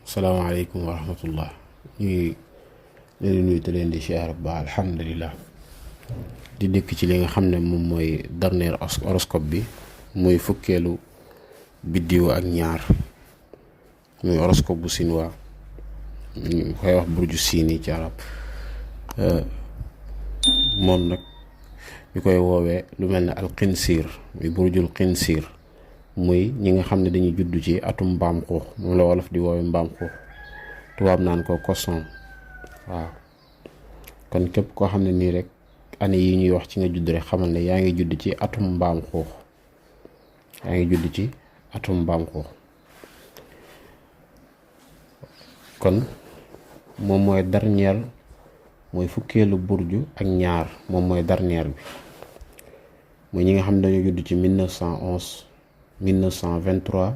salaamaaleykum wa rahmatullah. ñuy leen di nuyu te leen di siyaar ba alhamdulilah di dëkk ci li nga xam ne moom mooy dernier horoscope bi muy fukkeelu biddiw ak ñaar muy horoscope bu chinois ñu koy wax burju siini ci arab moom nag ñu koy woowee lu mel ne al xinsiir muy burjul xinsiir muy ñi nga xam ne dañuy judd ci atum mbaam xuux moom la wolof di woowee mbaam xuux tubaab naan ko poisson. waaw kon képp koo xam ne nii rek année yi ñuy wax ci nga judd rek xamal ne yaa ngi judd ci atum mbaam xuux kon moom mooy dernier mooy fukkeelu burju ak ñaar moom mooy dernier bi muy ñi nga xam ne dañoo judd ci 1911 1923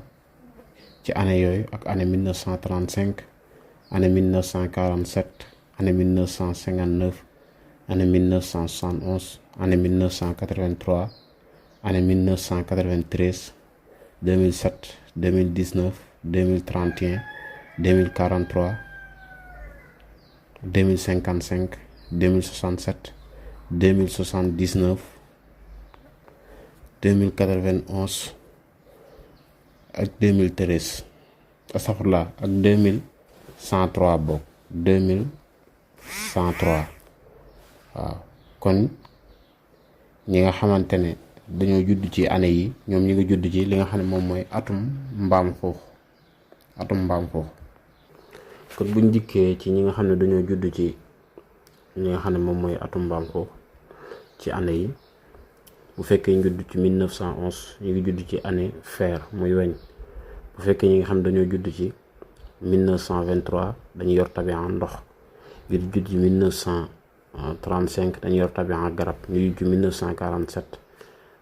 ci année yooyu ak année 1935 année 1947 année 1959 année 1971 année 1983 année 1993 2007 2019 2031 2043 2055 2067 2079 2091 ak 2013 astafurlah ak 2103 bokk 2103. waaw kon ñi nga xamante ne dañoo judd ci année yi ñoom ñi nga judd ci li nga xam ne moom mooy atum mbaam xuux kon buñ dikkee ci ñi nga xam ne dañoo judd ci li nga xam ne moom mooy atum mbaam xuux ci année yi bu fekkee ñu judd ci 1911 ñu ngi judd ci année fer muy weñ. bu fekkee ñi nga xam ne dañoo judd ci 1923 dañuy yor tabian ndox. ñu judd ci 1935 dañuy yor tabian garab. ñu judd ci 1947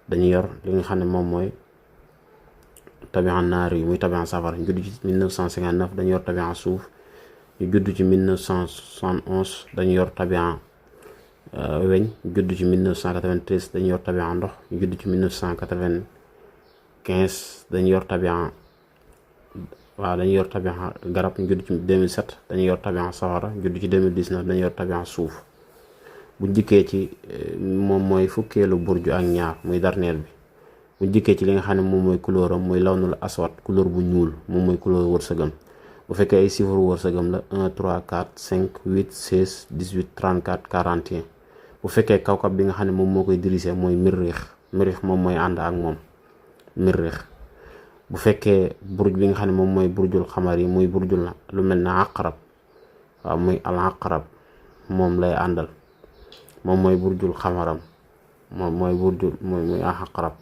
dañuy yor li nga xam ne moom mooy tabian naar yi muy tabian safara. ñu judd ci 1959 dañuy yor tabian suuf. ñu judd ci 1971 dañuy yor tabian weñ. ñu judd ci 1993 dañuy yor tabian ndox. ñu judd ci 1995 dañuy yor tabian dañuy yor tabian garab. ñu judd ci 2007 dañuy yor tabian safara. ñu judd ci 2019 dañuy yor tabian suuf. bu jikkee ci moom mooy fukkeelu burju ak ñaar muy dernier bi. bu jikkee ci li nga xam ne moom mooy couleur am muy lawnul aswad couleur bu ñuul moom mooy couleur wërsëgam. bu fekkee ay chiffre wërsëgam la 1 3 4 5 8 16 18 34 41. bu fekkee kawkab bi nga xam ne moom moo koy dirigé mooy mirix moom mooy ànd ak moom mirix. bu fekkee burj bi nga xam ne moom mooy burjul xamar yi muy burjul lu mel ne aqrab waaw muy al aqrab moom lay àndal moom mooy burjul xamaram moom mooy burjul muy aqrab.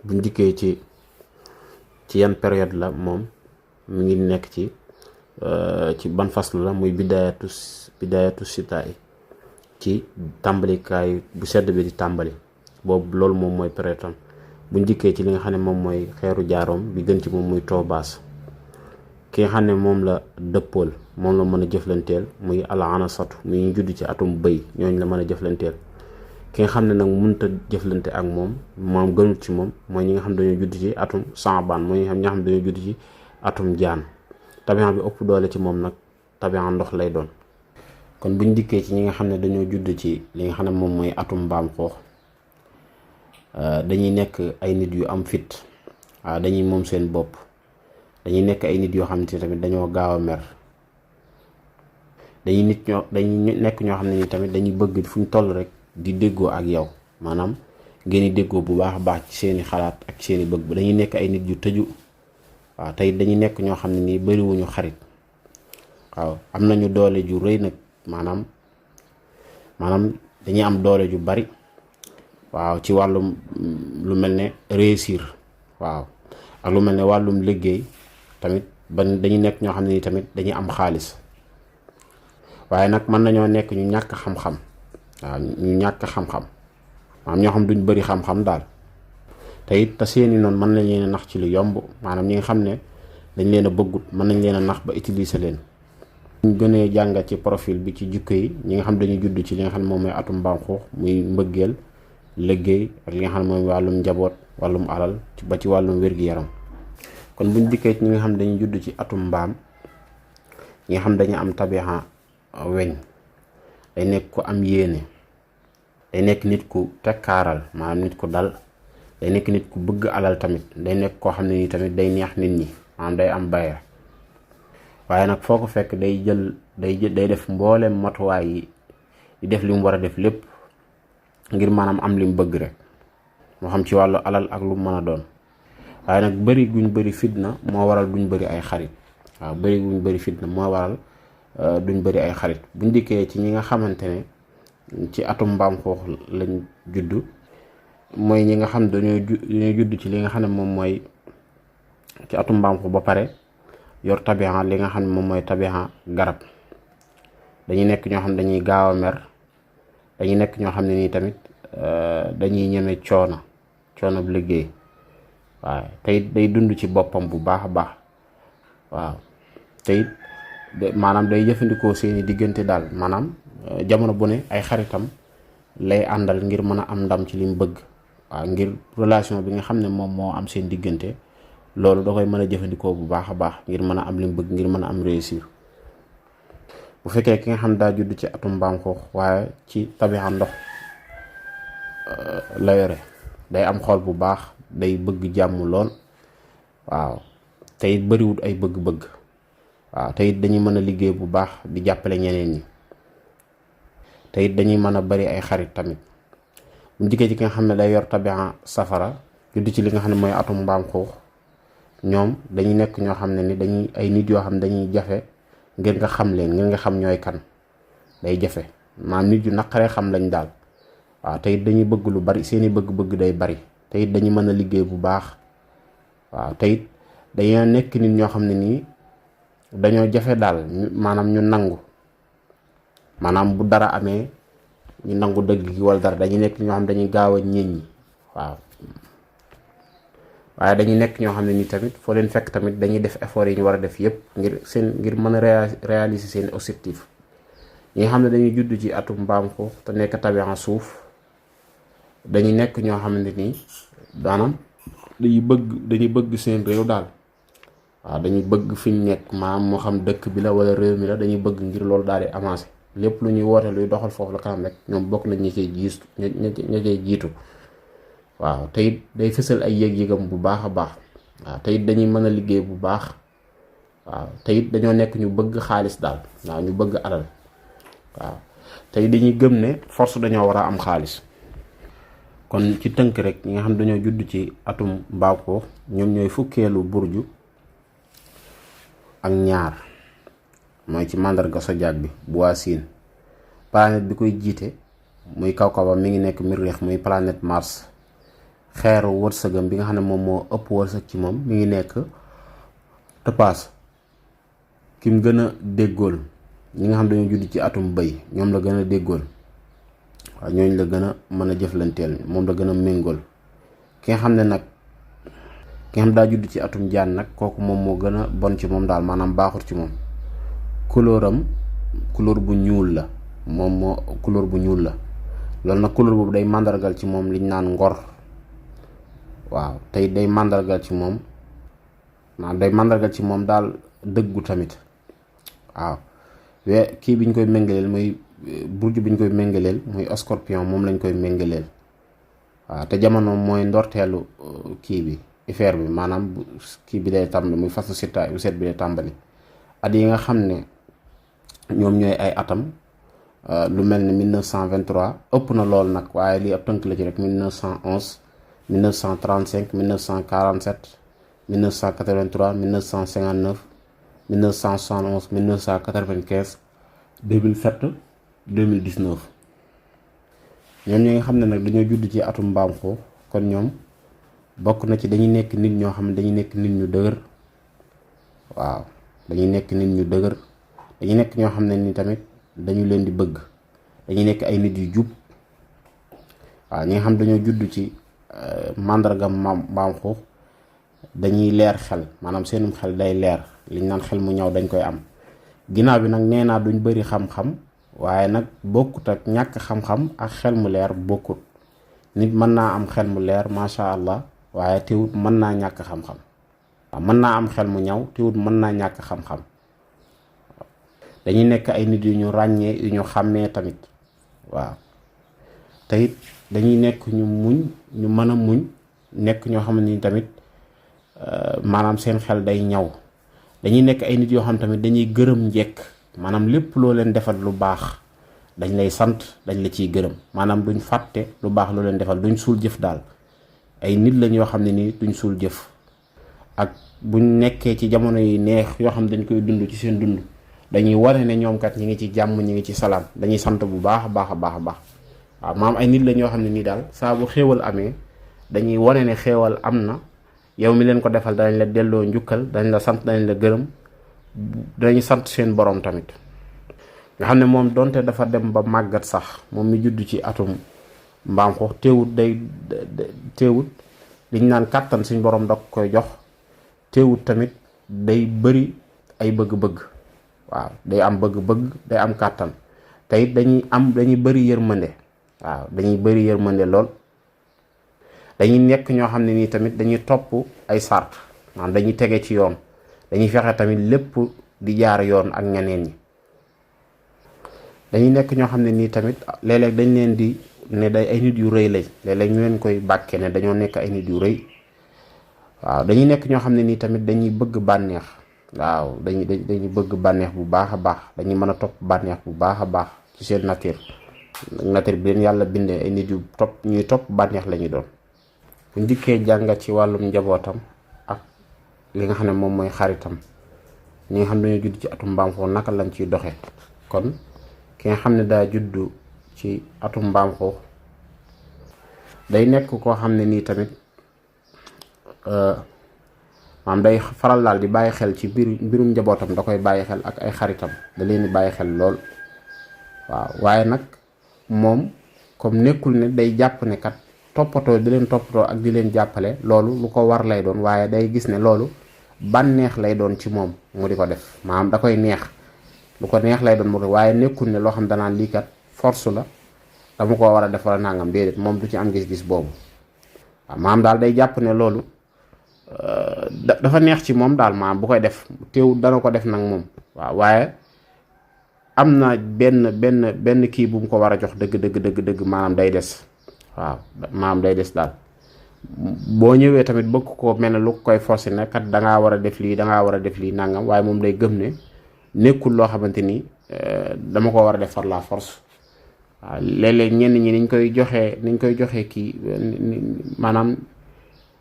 buñ dikkee ci yan période la moom mi ngi nekk ci ban faslu la muy bidayatu sita yi ci tàmbalikaay bu sedd bi di tàmbali boobu loolu moom mooy période am. buñ dikkee ci li nga xam ne moom mooy xeeru jaaroom bi gën ci moom muy toobaas. ki nga xam ne moom la dëppool moom la mën a jëflanteel muy alaanasatu muy ñu judd ci atum bëy ñooñ la mën a jëflanteel. ki nga xam ne nag mënta jëflante ak moom gënul ci moom mooy ñi nga xam ne dañoo judd ci atum saabaan mooy ñi nga xam ne dañoo judd ci atum jaan. tabian bi ëpp doole ci moom nag tabian ndox lay doon. kon buñ dikkee ci ñi nga xam ne dañoo judd ci li nga xam ne moom mooy atum mbaam xuux dañuy nekk ay nit yu am fit. waaw dañuy moom seen bopp. dañuy nekk ay nit yoo xam ne tamit dañoo gaaw a mer. dañuy nekk ñoo xam ne ni tamit dañuy bëgg fu ñu toll rek di déggoo ak yow maanaam ngeen di déggoo bu baax a baax ci seeni xalaat ak seeni bëgg. dañuy nekk ay nit yu tëju. waaw tey dañuy nekk ñoo xam ne nii bariwuñu xarit. waaw am nañu doole ju rëy nag maanaam dañuy am doole ju bari. waaw ci wàllum lu mel ne réussir. waaw ak lu mel ne wàllum liggéey tamit dañuy nekk ñoo xam ne ni tamit dañuy am xaalis. waaye nag mën nañoo nekk ñu ñàkk xam-xam. waaw ñu ñàkk xam-xam maanaam ñoo xam duñ bari xam-xam daal. te it te seeni noonu mën nañ leen a nax ci lu yomb maanaam ñi nga xam ne dañ leen a bëggut mën nañ leen a nax ba utiliser leen. ñu gënee jàngat ci profil bi ci jikko yi ñi nga xam dañuy judd ci li nga xam ne moom mooy atum mbaam xuux muy mbëggeel liggéey ak li nga xam ne mooy wàllum njaboot wàllum alal ba ci wàllum wér-gi-yaram kon buñ dikkee ci ñi nga xam dañuy judd ci atum mbaam, ñi nga xam dañu am tabixa weñ, day nekk ku am yéene, day nekk nit ku tekkaaral maanaam nit ku dal, day nekk nit ku bëgg alal tamit, day nekk koo xam ne nii tamit day neex nit ñi maanaam day am bayra. waaye nag foo ko fekk day def mbooleem matuwaay yi di def li mu war a def lépp ngir maanaam am li mu bëgg rek, moo xam ci wàllu alal ak lu mën a doon. waaye nag bëri guñ bëri fitna moo waral duñ bëri ay xarit. waaw bëri guñ bëri fitna moo waral duñ bëri ay xarit. buñ dikkee ci ñi nga xamante ne ci atum mbaam xuux lañ judd, mooy ñi nga xam dañoo judd ci li nga xam ne moom mooy ci atum mbaam xuux ba pare yor tabixa li nga xam ne moom mooy tabixa garab. dañuy nekk ñoo xam ne dañuy gaaw a mer, dañuy nekk ñoo xam ne nii tamit dañuy ñeme coono bu liggéey. waaw tey day dund ci boppam bu baax a baax. waaw tey maanaam day jëfandikoo seeni diggante daal, maanaam jamono bu ne ay xaritam lay àndal ngir mën a am ndam ci li mu bëgg. waaw ngir relation bi nga xam ne moom moo am seen diggante, loolu da koy mën a jëfandikoo bu baax a baax ngir mën a am li mu bëgg, ngir mën a am réussir. bu fekkee ki nga xam daa judd ci atum mbaam xuux waaye ci tabixa ndox la yore, day am xol bu baax, day bëgg jàmm lool. waaw te it bariwut ay bëgg-bëgg. waaw te it dañuy mën a liggéey bu baax di jàppale ñeneen ñi, te it dañuy mën a bari ay xarit tamit. bu dikkee ci ki nga xam ne day yor tabixa safara, judd ci li nga xam ne mooy atum mbaam xuux, ñoom dañuy nekk ñoo xam ne ni dañuy ay nit yoo xam ne dañuy jafe ngir nga xam leen, ngir nga xam ñooy kan, day jafe. maanaam nit yu naqaree xam lañ daal. waaw te it dañuy bëgg lu bari, seeni bëgg-bëgg day bari, te it dañuy mën a liggéey bu baax. waaw te it dañoo nekk nit ñoo xam ne nii dañoo jafe daal, maanaam ñu nangu, maanaam bu dara amee ñu nangu dëgg gi wala dara. dañuy nekk ñoo xam ne dañuy gaaw a ñeññi. waaw waaye dañuy nekk ñoo xam ne nii tamit foo leen fekk tamit dañuy def effort yi ñu war a def yépp ngir mën a réaliser seen objectif. ñi nga xam ne dañuy judd ci atum mbaam xuux te nekk tabixa suuf, dañuy nekk ñoo xamante ni maanaam dañuy bëgg seen réew daal. waaw dañuy bëgg fi ñu nekk, maanaam moo xam dëkk bi la wala réew mi la, dañuy bëgg ngir loolu daal di avancer. lépp lu ñuy woote luy doxal foofu la kanam rek ñoom bokk nañ ña cay jiitu. waaw te it day fësal ay yëg-yëgam bu baax a baax. waaw te it dañuy mën a liggéey bu baax. waaw te it dañoo nekk ñu bëgg xaalis daal. waaw ñu bëgg alal. waaw te it dañuy gëm ne force dañoo war a am xaalis. kon ci tënk rek ñi nga xam dañoo judd ci atum mbaam xuux, ñoom ñooy fukkeelu burju ak ñaar, mooy ci màndarga zodiaque bi bu waa Siin. planète bi koy jiite muy kawkawam mi ngi nekk Miriix, muy planète Mars. xeeru wërsëgam bi nga xam ne moom moo ëpp wërsëg ci moom mi ngi nekk Topaz. ki mu gën a déggool ñi nga xam dañoo judd ci atum bëy, ñoom la gën a déggool. waaw ñooñu la gën a mën a jëflanteel, moom la gën a méngool. ki nga xam ne nag ki nga xam daa judd ci atum jaan nag, kooku moom moo gën a bon ci moom daal, maanaam baaxut ci moom. couleur bu ñuul la, moom moo couleur bu ñuul la. loolu nag couleur boobu day màndargal ci moom liñ naan ngor. waaw tey day màndargal ci moom, maanaam day màndargal ci moom daal dëggu tamit. waaw kii biñ koy méngaleel muy burju biñ koy méngaleel muy scorpion, moom lañ koy méngaleel. waaw te jamono mooy ndorteelu kii bi hiver bi, maanaam kii bi day tàmbali muy fasu sita bu set bi day tàmbali. at yi nga xam ne ñoom ñooy ay atam, lu mel ni 1923 ëpp na lool nag, waaye lii ab tënk la ci rek. 1911 1935 1947 1983 1959 1971 1995 2007 2019. ñoom ñi nga xam ne nag dañoo judd ci atum mbaam xuux, kon ñoom bokk na ci dañuy nekk nit ñoo xam ne dañuy nekk nit ñu dëgër. waaw dañuy nekk nit ñu dëgër, dañuy nekk ñoo xam ne ni tamit dañu leen di bëgg, dañuy nekk ay nit yu jub. waaw ñi nga xam dañoo judd ci màndargam mbaam xuux dañuy leer xel, maanaam seenum xel day leer, liñ naan xel mu ñaw dañ koy am. ginnaaw bi nag nee naa duñ bëri xam-xam, waaye nag bokkut ak ñàkk xam-xam ak xel mu leer bokkut. nit mën naa am xel mu leer macha allah, waaye teewut mën naa ñàkk xam-xam. mën naa am xel mu ñaw teewut mën naa ñàkk xam-xam. dañuy nekk ay nit yu ñu ràññee yu ñu xàmmee tamit waaw te it dañuy nekk ñu mën a muñ nekk ñoo xam ni tamit maanaam seen xel day ñaw. dañuy nekk ay nit yoo xam tamit dañuy gërëm njekk maanaam lépp loo leen defal lu baax dañ lay sant dañ la ciy gërëm maanaam duñ fàtte lu baax loo leen defal duñ suul jëf daal. ay nit lañ yoo xam ne nii duñ suul jëf ak buñ nekkee ci jamono yi neex yoo xam dañ koy dund ci seen dund dañuy wane ne ñoom kat ñi ngi ci jàmm ñi ngi ci salaam dañuy sant bu baax a baax a baax a baax waaw maam ay nit lañ yoo xam ne nii daal saa bu xéewal amee dañuy wane ne xéewal am na yow mi leen ko defal dañ la delloo njukkal dañ la sant dañ la gërëm dañuy sant seen borom tamit. nga xam ne moom donte dafa dem ba màggat sax moom mi judd ci atum mbaam xuux teewut liñ naan kàttan suñ borom da koy jox teewut tamit day bëri ay bëgg-bëgg waaw day am bëgg-bëgg day am kàttan te it dañuy bëri yërmande waaw dañuy bëri yërmande lool. dañuy nekk ñoo xam ne nii tamit dañuy topp ay sart maanaam dañuy tege ci yoon dañuy fexe tamit lépp di jaar yoon ak ñeneen ñi. dañuy nekk ñoo xam ne nii tamit léeg-léeg dañ leen di ne day ay nit yu rëy lañ léeg-léeg ñu leen koy bàkke ne dañoo nekk ay nit yu rëy waaw dañuy nekk ñoo xam ne nii tamit dañuy bëgg bànneex waaw dañuy bëgg bànneex bu baax a baax dañuy mën a topp bànneex bu baax a baax ci seen nature bi leen yàlla bindee ay nit yu ñuy topp bànneex la ñu doon. bu njëkkee jàngat ci wàllum njabootam ak li nga xam ne moom mooy xaritam ñi nga xam ne dañoo judd ci atum mbaam xuux naka lañ ciy doxee kon ki nga xam ne daa juddu ci atum mbaam xuux day nekk koo xam ne nii tamit maam day faral daal di bàyyi xel ci mbirum njabootam da koy bàyyi xel ak ay xaritam da leen di bàyyi xel lool waaw waaye nag moom comme nekkul ne day jàpp ne kat toppatoo di leen toppatoo ak di leen jàppale loolu lu ko war lay doon waaye day gis ne loolu bànneex lay doon ci moom mu di ko def maanaam da koy neex lu ko neex lay doon mu waaye nekkul ne loo xam danaan lii kat force la dama ko war a def wala nangam déedéet moom du ci am gis-gis boobu waaw maanaam daal day jàpp ne loolu dafa neex ci moom daal maanaam bu koy def teewul dana ko def nag moom waaw waaye am na benn kii bu mu ko war a jox dëgg maanaam day des waaw maanaam day des daal boo ñëwee tamit bëgg ko mel ne lu koy forcer ne kat dangaa war a def lii dangaa war a def lii nangam waaye moom day gëm ne nekkul loo xamante ni dama ko war a def par la force waaw léeg-léeg ñenn ñi niñ koy joxee kii maanaam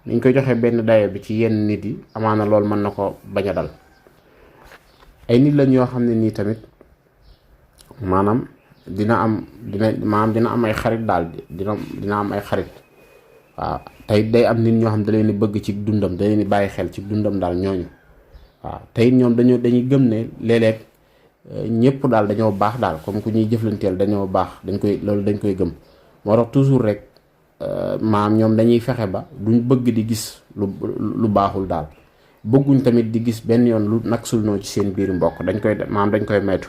niñ koy joxee benn dayo bi ci yenn nit yi amaana loolu mën na ko bañ a dal ay nit lañ yoo xam ne nii tamit maanaam dina am ay xarit daal dina am ay xarit waaw tey day am nit ñoo xam da leen di bëgg ci dundam da leen di bàyyi xel ci dundam daal ñooñu waaw tey ñoom dañuy gëm ne léeg-léeg ñëpp daal dañoo baax daal comme ku ñuy jëflanteel dañoo baax dañ koy gëm moo tax toujours rek maam ñoom dañuy fexe ba duñ bëgg di gis lu baaxul daal bëgguñ tamit di gis benn yoon lu nag sul noo ci seen biir mbokk dañ koy maytu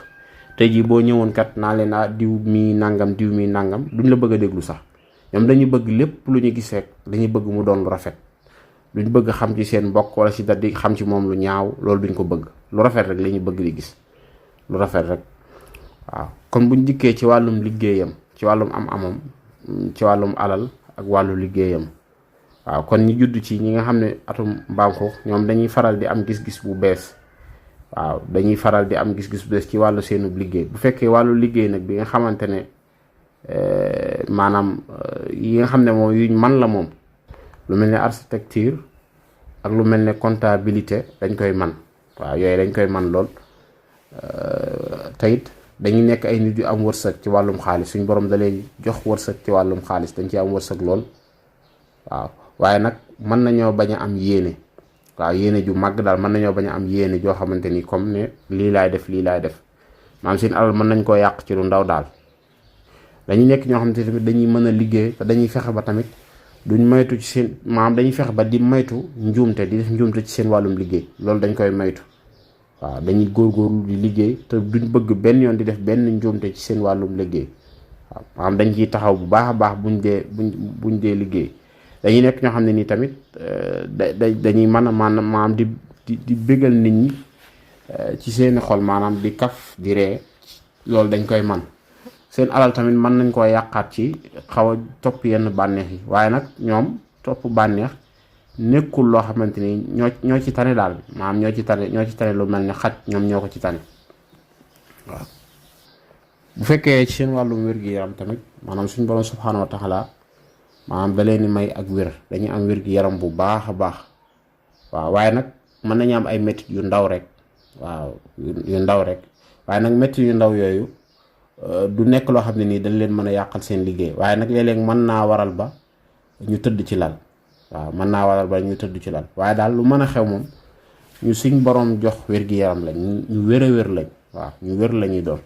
tey jii boo ñëwoon kat naa leen diw mi nangam duñ la bëgg a déglu sax ñoom dañuy bëgg lépp lu ñu gis rek dañuy bëgg mu doon lu rafet duñ bëgg xam ci seen mbokk wala si da di xam ci moom lu ñaaw loolu duñ ko bëgg lu rafet rek la ñuy bëgg di gis lu rafet rek waaw kon buñ dikkee ci wàllum liggéeyam ci wàllum am-amam ci wàllum alal ak wàllu liggéeyam waaw kon ñi judd ci ñi nga xam ne atum mbaam xuux ñoom dañuy faral di am gis-gis bu bees waaw dañuy faral di am gis-gis bu bees ci wàllu seenub liggéey bu fekkee wàllu liggéey nag bi nga xamante ne maanaam yi nga xam ne moom yuñ man la moom lu mel ne architecture ak lu mel ne comptabilité dañ koy man waaw yooyu dañ koy man lool teyit dañuy nekk ay nit yu am wërsëg ci wàllum xaalis suñ borom da leen jox wërsëg ci wàllum xaalis dañ ci am wërsëg lool waaw waaye nag mën nañoo bañ a am yéene waaw yéene ju màgg daal mën nañoo bañ a am yéene joo xamante ni comme ne lii laay def maanaam seen alal mën nañ koo yàq ci lu ndaw daal dañuy nekk ñoo xamante ni tamit dañuy mën a liggéey te dañuy fexe ba tamit duñ maytu ci seen maanaam dañuy fexe ba di maytu njuumte di def njuumte ci seen wàllum liggéey loolu dañ koy maytu waaw dañuy góorgóorlu di liggéey te duñ bëgg benn yoon di def benn njuumte ci seen wàllum liggéey waaw maanaam dañ ciy taxaw bu baax a baax buñ dee liggéey dañuy nekk ñoo xam ne nii tamit dañuy mën a maanaam di bégal nit ñi ci seeni xol, maanaam di kaf di ree, loolu dañ koy man. seen alal tamit mën nañ koo yàqaat ci xaw a topp yenn bànneex yi, waaye nag ñoom topp bànneex nekkul loo xamante ni ñoo ci tane daal, maanaam ñoo ci tane lu mel ne xaj, ñoom ñoo ko ci tane. waaw bu fekkee ci seen wàllum wér-gi-yaram tamit, maanaam suñu borom subhaanahu wa taala maanaam da leen di may ak wér, dañuy am wér-gi-yaram bu baax a baax. waaw waaye nag mën nañu am ay métit yu ndaw rek, waaw yu ndaw rek, waaye nag métit yu ndaw yooyu du nekk loo xam ne nii dañ leen mën a yàqal seen liggéey, waaye nag léeg-léeg mën naa waral ba ñu tëdd ci lal. waaw mën naa waral ba ñu tëdd ci lal, waaye daal lu mën a xew moom ñu suñ borom jox wér-gi-yaram lañ, ñu wér a wér lañ. waaw ñu wér la ñuy doon,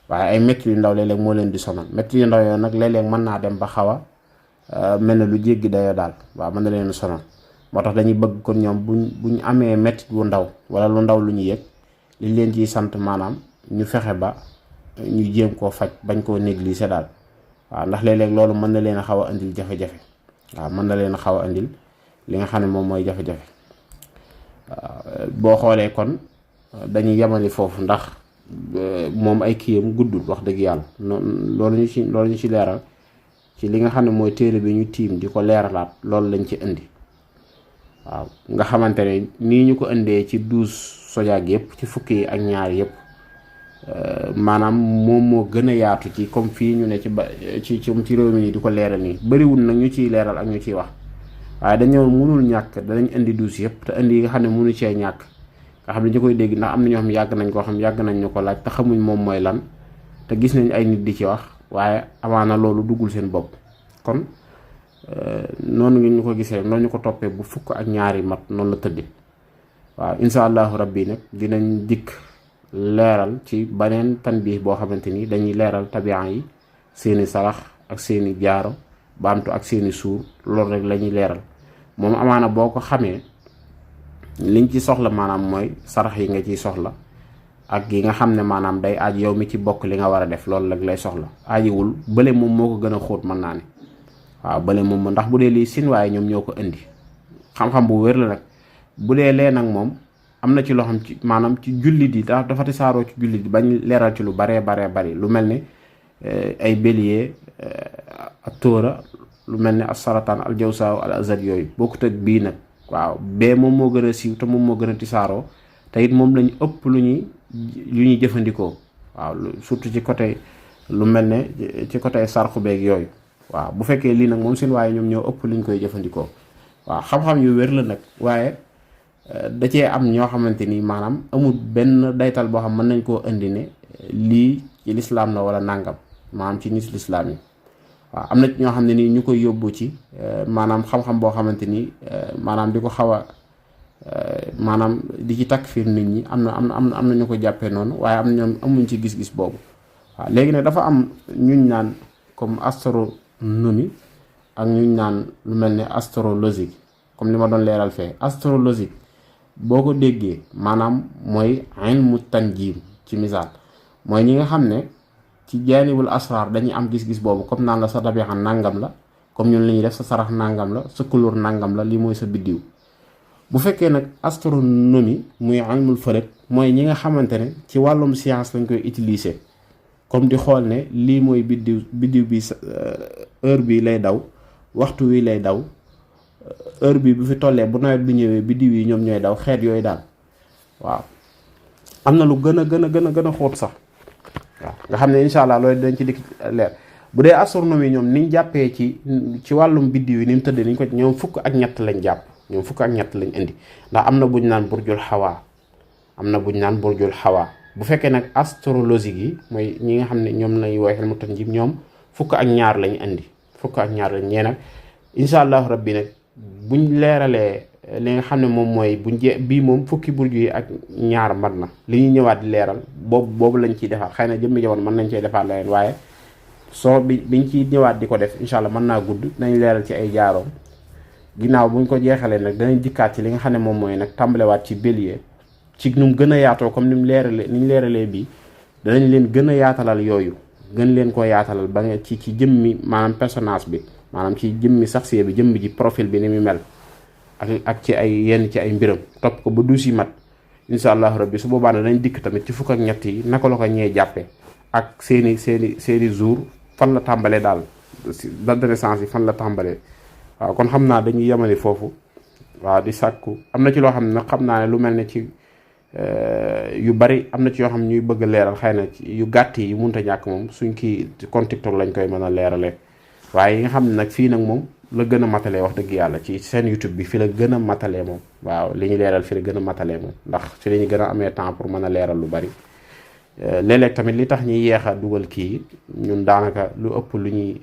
waaye ay métti yu ndaw léeg-léeg moo leen di sonal. métti yu ndaw yooyu nag léeg-léeg mën naa dem ba xaw a mel ne lu jéggi dayoo daal. waaw mën na leen sonal, moo tax dañuy bëgg kon ñoom buñ amee métti bu ndaw wala lu ndaw lu ñu yëg, li leen ciy sant maanaam ñu fexe ba ñu jéem koo faj, bañ koo négliger daal. waaw ndax léeg-léeg loolu mën na leen a xaw a andil jafe-jafe. waaw mën na leen a xaw a andil li nga xam ne moom mooy jafe-jafe. waaw boo xoolee kon dañuy yemali foofu, ndax moom ay kiyam guddul wax dëgg yàlla. loolu ñu ci leeral ci li nga xam ne mooy téere bi ñu tiim di ko leeralaat, loolu lañ ci indi. waaw nga xamante ne nii ñu ko indee ci 12 sojaag yëpp, ci fukki yi ak ñaar yëpp, maanaam moom moo gën a yaatu ci comme fii ñu ne ci réew mi nii di ko leeral nii. bëriwul nag ñu ciy leeral ak ñu ciy wax, waaye dañoo mënul ñàkk danañ indi 12 yëpp, te indi yi nga xam ne mënu cee ñàkk, nga xam ne ñu koy dégg, ndax am na ñoo xam yàgg nañ koo xam, yàgg nañ ñu ko laaj te xamuñ moom mooy lan, te gis nañ ay nit di ci wax, waaye amaana loolu duggul seen bopp. kon noonu ngeen ñu ko gisee, noonu ñu ko toppee bu fukk ak ñaari mat, noonu la tëddee. waaw insha allahu rabbi nag dinañ dikk leeral ci beneen tanbiih boo xamante ni dañuy leeral tabian yi, seeni sarax ak seeni jaaro, baamtu ak seeni suur, loolu rek la ñuy leeral. moom amaana boo ko xamee liñ ci soxla maanaam mooy sarax yi nga ciy soxla, ak yi nga xam ne maanaam day aaj yow mi ci bokk li nga war a def, loolu rek lay soxla. aajiwul bële moom moo ko gën a xóot mën naa ne. waaw bële moom ndax bu dee lii sin waaye ñoom ñoo ko indi, xam-xam bu wér la nag. bu dee lee nag moom am na ci loo xam ci maanaam ci jullit yi dafa tasaaroo ci jullit yi bañ leeral ci lu baree bari, lu mel ne ay bélier, ak tóora, lu mel ne as sarataan, al jawsaaw, al azad, yooyu bokkut ak bii nag. waaw bee moom moo gën a siiw te moom moo gën a tisaaroo, te it moom lañ ëpp lu ñuy jëfandikoo. waaw surtout ci côté lu mel ne ci côté sarxu beeg yooyu. waaw bu fekkee lii nag moom seen waaye ñoom ñoo ëpp luñ koy jëfandikoo. waaw xam-xam yu wér la nag, waaye da cee am ñoo xamante ni maanaam amul benn daytal boo xam mën nañ koo indi ne lii ci lislaam la wala nàngam, maanaam ci nis lislaam yi. waaw am na ñoo xam ne nii ñu koy yóbbu ci maanaam xam-xam boo xamante ni maanaam di ko xaw a maanaam di ci takfiir nit ñi, am na ñu ko jàppee noonu, waaye am na ñoom amuñ ci gis-gis boobu. waaw léegi nag dafa am ñuñ naan comme astronomie ak ñuñ naan lu mel ne astrologique, comme li ma doon leeral fee. astrologique boo ko déggee maanaam mooy ilmu tanjiim ci misaal, mooy ñi nga xam ne ci jaanibul asraar dañuy am gis-gis boobu, comme naan la sa dabeexan nàngam la, comme ñun li ñuy def sa sarax nàngam la, sa couleur nàngam la, lii mooy sa biddiw. bu fekkee nag astronomie muy ilmul falak, mooy ñi nga xamante ne ci wàllum science lañ koy utiliser, comme di xool ne lii mooy biddiw bi heure bi lay daw, waxtu wi lay daw, heure bi bu fi tollee bu nawet bi ñëwee biddiw yi ñoom ñooy daw, xeet yooyu daal. waaw am na lu gën a xóot sax. waaw nga xam ne incha allah loolu dañ ci dikk leer. bu dee astronomie ñoom niñ jàppee ci wàllum biddiw yi ni mu tëddee niñ ko ñoom fukk ak ñett lañ jàpp, ñoom fukk ak ñett lañ indi, ndax am na buñ naan burjul xawaa, bu fekkee nag astrologique yi mooy ñi nga xam ne ñoom lañuy woowee ilmu tanjiim, ñoom fukk ak ñaar lañ indi, fukk ak ñaar lañ ñee nag incha allahu rabbi nag buñ leeralee li nga xam ne moom mooy bii moom fukki burju yi ak ñaar mat na, li ñuy ñëwaat di leeral boobu lañ ciy defaat. xëy na jëmmi jamono mën nañ cee defaat leneen, waaye biñ ciy ñëwaat di ko def incha allah mën naa gudd, nañ leeral ci ay jaaroom. ginnaaw buñ ko jeexalee nag danañ dikkaat ci li nga xam ne moom mooy nag tàmbalewaat ci bélier, ci nu mu gën a yaatoo comme ni ñu leeralee bii, danañ leen gën a yaatalal yooyu, gën leen koo yaatalal ba nga ci jëmmi maanaam personnage bi, maanaam ci jëmmi saxsiya bi jëmm ji profil bi ni mu mel ak ci ay yenn ci ay mbiram topp ko ba duus yi mat insha allahu rabbi su boobaa dañ dikk tamit ci fukk ak ñett yi naka la ko ñee jàppe ak seeni jour fan la tàmbalee daal date de naissance yi fan la tàmbalee waaw kon xam naa dañuy yemale foofu waaw di sàkku am na ci loo xam ne nag xam naa ne lu mel ne ci yu bari am na ci yoo xam ñuy bëgg leeral xëy na yu gàtt yi munta ñàkk moom suñ kii compte TikTok lañ koy mën a leeralee waaye yi nga xam ne nag fii nag moom la gën a matalee wax dëgg yàlla ci seen YouTube bi fi la gën a matalee moom waaw li ñu leeral fi la gën a matalee moom ndax fi la ñu gën a amee temps pour mën a leeral lu bari léeg-léeg tamit li tax ñuy yeex a dugal kii ñun daanaka lu ëpp lu ñuy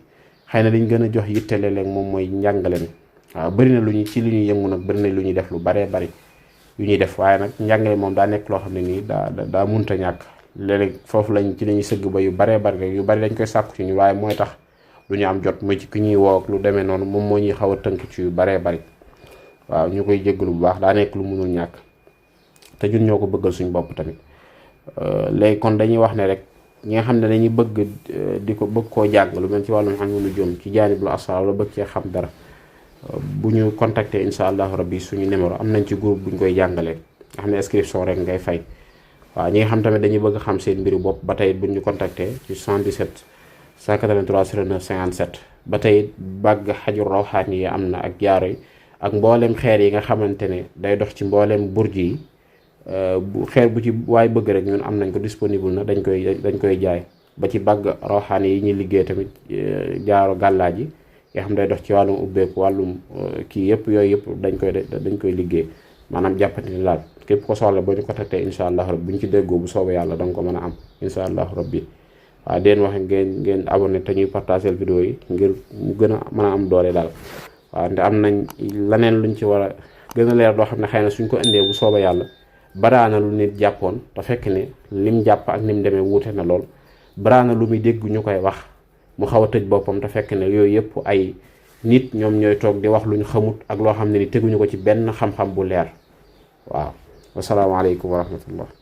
xëy na liñ gën a jox yitte léeg-léeg moom mooy njàngale mi waaw bëri na lu ñu ci lu ñuy yëngu nag bëri na lu ñuy def lu baree bari yu ñuy def waaye nag njàngale moom daa nekk loo xam ne nii daa munta ñàkk léeg-léeg foofu lañ ci la ñuy sëgg ba yu baree bari rek yu bari dañ koy sàkku ci ñu waaye mooy tax lu ñu am jot muy ci ki ñuy woo ak lu demee noonu moom moo ñuy xaw a tënk ci yu baree bari waaw ñu koy jégalu bu baax daa nekk lu munul ñàkk te ñun ñoo ko bëggal suñu bopp tamit léegi kon dañuy wax ne rek ñi nga xam ne dañuy bëgg di ko bëgg koo jàng lu mel ci wàllum xam lu jëm ci jaanibul asrar la bëgg cee xam dara bu ñu contacter insha allahu rabbi suñu numéro am nañ ci groupe bu ñu koy jàngalee nga xam ne inscription rek ngay fay waaw ñi nga xam tamit dañuy bëgg xam seen mbiru bopp ba tey bu ñu contacter ci 77 183 09 57 ba tey bàgg xajur rawxaan yi am na ak jaaro yi ak mboolem xeer yi nga xamante ne day dox ci mboolem burj yi bu xeer bu ci waaye bëgg rek ñun am nañ ko disponible na dañ koy jaay ba ci bàgg rawxaan yi ñuy liggéey tamit jaaro gàllaaj yi nga xam day dox ci wàllum ubbeeku wàllum kii yëpp yooyu yëpp dañ koy liggéey maanaam jàppante ni laal képp ko soxla boo ñu contacté insha allah rabbi bu ñu ci déggoo bu soobee yàlla danga ko mën a am insha allah rabbi waaw den waxe ngeen abonné te ñuy partager vidéo yi ngir mu gën a mën a am doole daal waaw nde am nañ laneen luñ ci war a gën a leer loo xam ne xëy na suñ ko indee bu soobee yàlla baraana lu nit jàppoon te fekk ne lim jàpp ak nim demee wuute na lool baraana lu muy dégg ñu koy wax mu xaw a tëj boppam te fekk ne yooyu yëpp ay nit ñoom ñooy toog di wax lu ñu xamut ak loo xam ne ni teguñu ko ci benn xam-xam bu leer waaw wasalaamaaleykum wa rahmatullah